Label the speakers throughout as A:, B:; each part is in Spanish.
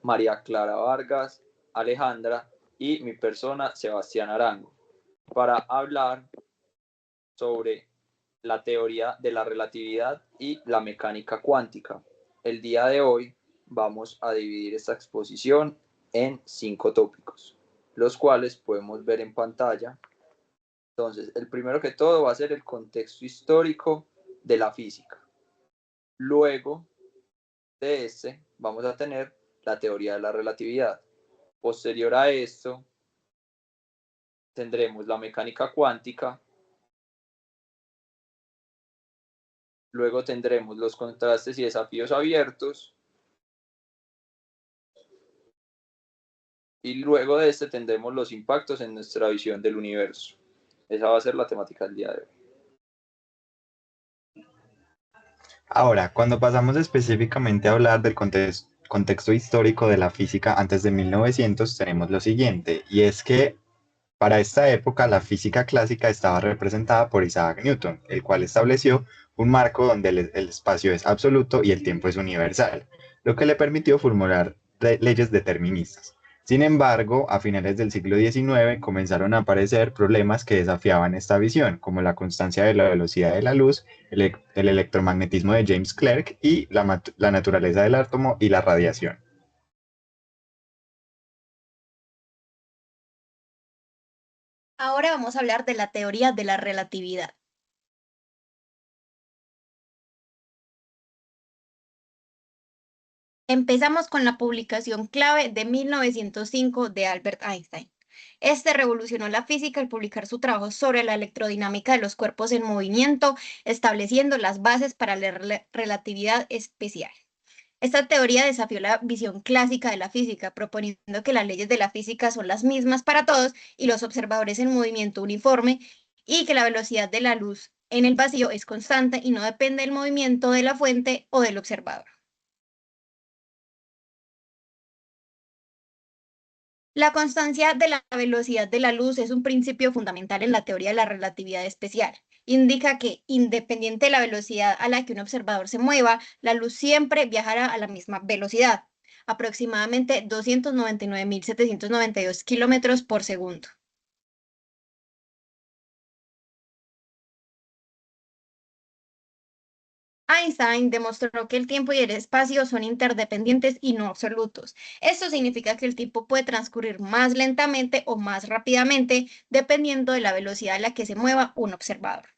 A: María Clara Vargas, Alejandra y mi persona, Sebastián Arango, para hablar sobre la teoría de la relatividad y la mecánica cuántica. El día de hoy vamos a dividir esta exposición en 5 tópicos, los cuales podemos ver en pantalla. Entonces, el primero que todo va a ser el contexto histórico de la física. Luego de este, vamos a tener la teoría de la relatividad. Posterior a esto, tendremos la mecánica cuántica. Luego tendremos los contrastes y desafíos abiertos. Y luego de este tendremos los impactos en nuestra visión del universo. Esa va a ser la temática del día de hoy.
B: Ahora, cuando pasamos específicamente a hablar del contexto histórico de la física antes de 1900, tenemos lo siguiente, y es que para esta época la física clásica estaba representada por Isaac Newton, el cual estableció un marco donde el espacio es absoluto y el tiempo es universal, lo que le permitió formular leyes deterministas. Sin embargo, a finales del siglo XIX comenzaron a aparecer problemas que desafiaban esta visión, como la constancia de la velocidad de la luz, el electromagnetismo de James Clerk y la naturaleza del átomo y la radiación.
C: Ahora vamos a hablar de la teoría de la relatividad. Empezamos con la publicación clave de 1905 de Albert Einstein. Este revolucionó la física al publicar su trabajo sobre la electrodinámica de los cuerpos en movimiento, estableciendo las bases para la relatividad especial. Esta teoría desafió la visión clásica de la física, proponiendo que las leyes de la física son las mismas para todos y los observadores en movimiento uniforme, y que la velocidad de la luz en el vacío es constante y no depende del movimiento de la fuente o del observador. La constancia de la velocidad de la luz es un principio fundamental en la teoría de la relatividad especial. Indica que, independiente de la velocidad a la que un observador se mueva, la luz siempre viajará a la misma velocidad, aproximadamente 299.792 kilómetros por segundo. Einstein demostró que el tiempo y el espacio son interdependientes y no absolutos. Esto significa que el tiempo puede transcurrir más lentamente o más rápidamente dependiendo de la velocidad a la que se mueva un observador.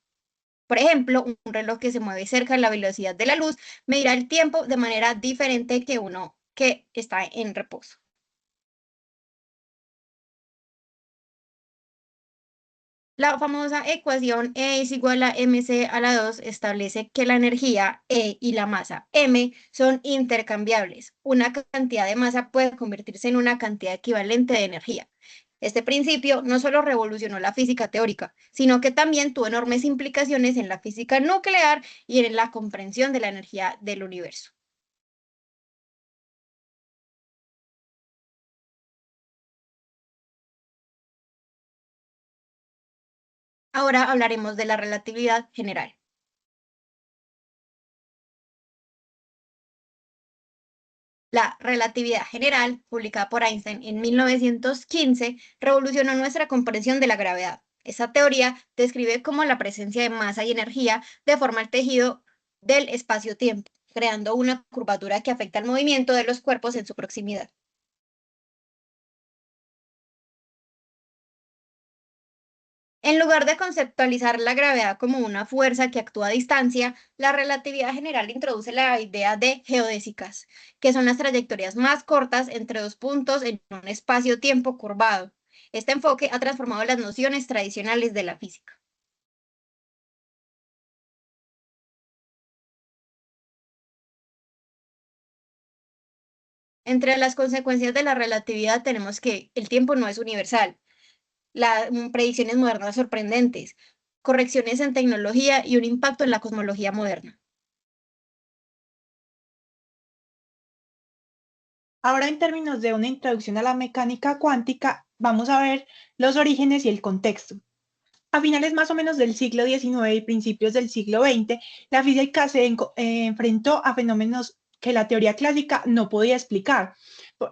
C: Por ejemplo, un reloj que se mueve cerca de la velocidad de la luz medirá el tiempo de manera diferente que uno que está en reposo. La famosa ecuación E es igual a mc a la 2 establece que la energía E y la masa m son intercambiables. Una cantidad de masa puede convertirse en una cantidad equivalente de energía. Este principio no solo revolucionó la física teórica, sino que también tuvo enormes implicaciones en la física nuclear y en la comprensión de la energía del universo. Ahora hablaremos de la relatividad general. La relatividad general, publicada por Einstein en 1915, revolucionó nuestra comprensión de la gravedad. Esta teoría describe cómo la presencia de masa y energía deforma el tejido del espacio-tiempo, creando una curvatura que afecta el movimiento de los cuerpos en su proximidad. En lugar de conceptualizar la gravedad como una fuerza que actúa a distancia, la relatividad general introduce la idea de geodésicas, que son las trayectorias más cortas entre dos puntos en un espacio-tiempo curvado. Este enfoque ha transformado las nociones tradicionales de la física. Entre las consecuencias de la relatividad tenemos que el tiempo no es universal, las predicciones modernas sorprendentes, correcciones en tecnología y un impacto en la cosmología moderna.
D: Ahora, en términos de una introducción a la mecánica cuántica, vamos a ver los orígenes y el contexto. A finales más o menos del siglo XIX y principios del siglo XX, la física se enfrentó a fenómenos que la teoría clásica no podía explicar.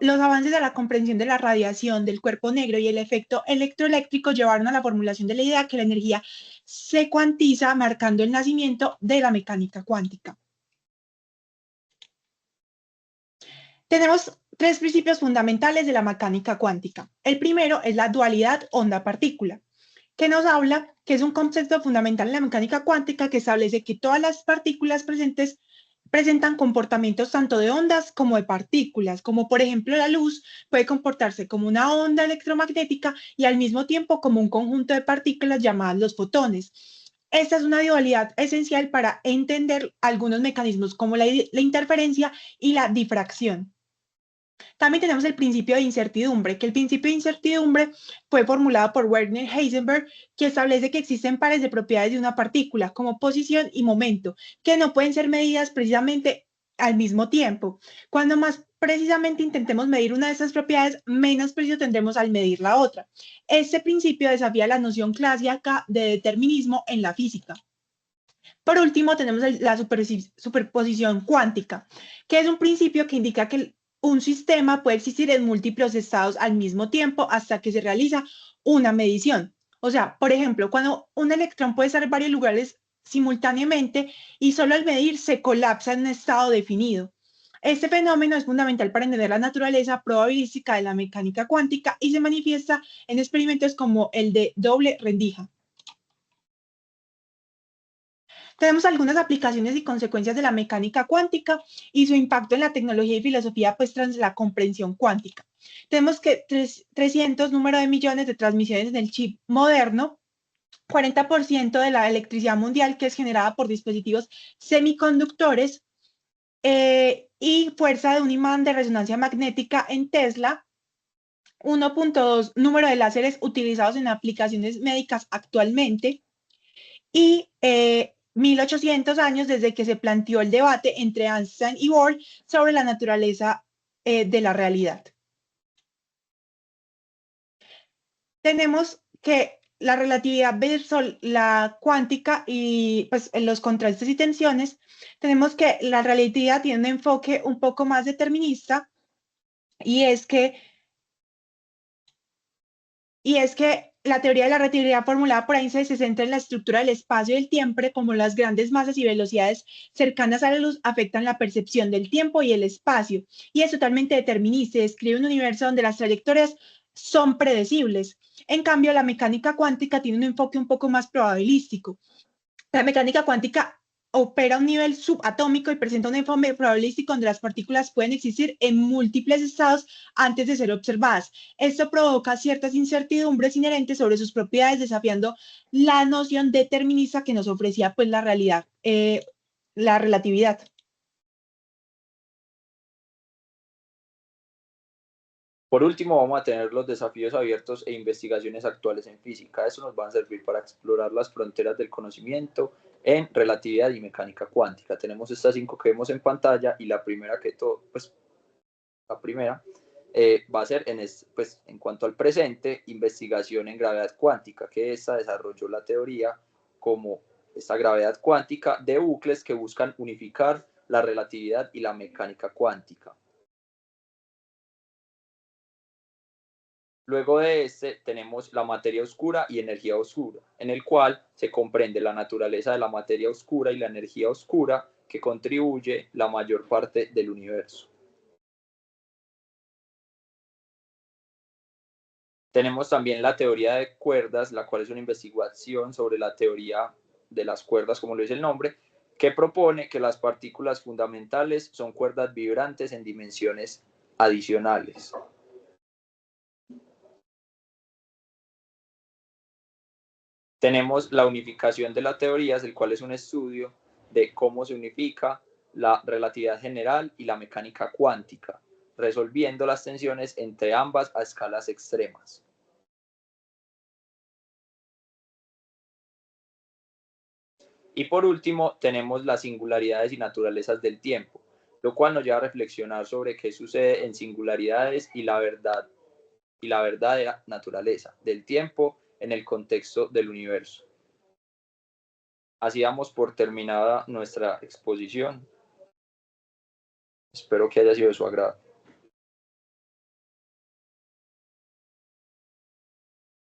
D: Los avances de la comprensión de la radiación del cuerpo negro y el efecto electroeléctrico llevaron a la formulación de la idea que la energía se cuantiza, marcando el nacimiento de la mecánica cuántica. Tenemos tres principios fundamentales de la mecánica cuántica. El primero es la dualidad onda-partícula, que nos habla que es un concepto fundamental en la mecánica cuántica que establece que todas las partículas presentes presentan comportamientos tanto de ondas como de partículas, como por ejemplo la luz puede comportarse como una onda electromagnética y al mismo tiempo como un conjunto de partículas llamadas los fotones. Esta es una dualidad esencial para entender algunos mecanismos como la interferencia y la difracción. También tenemos el principio de incertidumbre, que el principio de incertidumbre fue formulado por Werner Heisenberg, que establece que existen pares de propiedades de una partícula, como posición y momento, que no pueden ser medidas precisamente al mismo tiempo. Cuando más precisamente intentemos medir una de esas propiedades, menos preciso tendremos al medir la otra. Este principio desafía la noción clásica de determinismo en la física. Por último, tenemos la superposición cuántica, que es un principio que indica que un sistema puede existir en múltiples estados al mismo tiempo hasta que se realiza una medición. O sea, por ejemplo, cuando un electrón puede estar en varios lugares simultáneamente y solo al medir se colapsa en un estado definido. Este fenómeno es fundamental para entender la naturaleza probabilística de la mecánica cuántica y se manifiesta en experimentos como el de doble rendija. Tenemos algunas aplicaciones y consecuencias de la mecánica cuántica y su impacto en la tecnología y filosofía, pues tras la comprensión cuántica. Tenemos que 300 número de millones de transmisiones en el chip moderno, 40% de la electricidad mundial que es generada por dispositivos semiconductores y fuerza de un imán de resonancia magnética en Tesla, 1.2 número de láseres utilizados en aplicaciones médicas actualmente y 1800 años desde que se planteó el debate entre Einstein y Bohr sobre la naturaleza de la realidad. Tenemos que la relatividad versus la cuántica y pues en los contrastes y tensiones, tenemos que la relatividad tiene un enfoque un poco más determinista y es que la teoría de la relatividad formulada por Einstein se centra en la estructura del espacio y el tiempo, como las grandes masas y velocidades cercanas a la luz afectan la percepción del tiempo y el espacio, y es totalmente determinista, describe un universo donde las trayectorias son predecibles. En cambio, la mecánica cuántica tiene un enfoque un poco más probabilístico. La mecánica cuántica opera a un nivel subatómico y presenta un enfoque probabilístico donde las partículas pueden existir en múltiples estados antes de ser observadas. Esto provoca ciertas incertidumbres inherentes sobre sus propiedades, desafiando la noción determinista que nos ofrecía pues la realidad, la relatividad.
A: Por último, vamos a tener los desafíos abiertos e investigaciones actuales en física. Eso nos va a servir para explorar las fronteras del conocimiento en relatividad y mecánica cuántica. Tenemos estas 5 que vemos en pantalla y la primera va a ser en cuanto al presente, investigación en gravedad cuántica, que esta desarrolló la teoría como esta gravedad cuántica de bucles que buscan unificar la relatividad y la mecánica cuántica. Luego de este tenemos la materia oscura y energía oscura, en el cual se comprende la naturaleza de la materia oscura y la energía oscura que contribuye la mayor parte del universo. Tenemos también la teoría de cuerdas, la cual es una investigación sobre la teoría de las cuerdas, como lo dice el nombre, que propone que las partículas fundamentales son cuerdas vibrantes en dimensiones adicionales. Tenemos la unificación de las teorías, el cual es un estudio de cómo se unifica la relatividad general y la mecánica cuántica, resolviendo las tensiones entre ambas a escalas extremas. Y por último, tenemos las singularidades y naturalezas del tiempo, lo cual nos lleva a reflexionar sobre qué sucede en singularidades y la verdadera naturaleza del tiempo en el contexto del universo. Así damos por terminada nuestra exposición. Espero que haya sido de su agrado.